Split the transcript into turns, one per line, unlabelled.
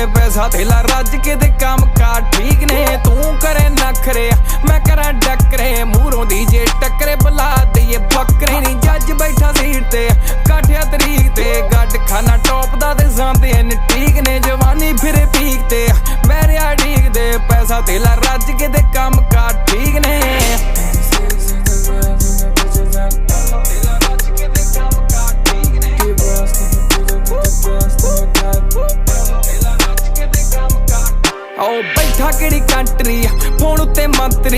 पैसा थेला रज के दे काम कार ठीक ने तू करे नखरे मैं करा डकरे मूरों दी जे टकरे बुला दईए बकरे नी जज बैठा सीट ते काठिया तरीक ते गड खाना टॉप दा ते सांदे न ठीक ने जवानी फिरे पीक ते मेरे ठीक दे पैसा थेला रज के दे काम कार ठीक ने बैठा किहड़ी कंट्री फोन उत्ते मंत्री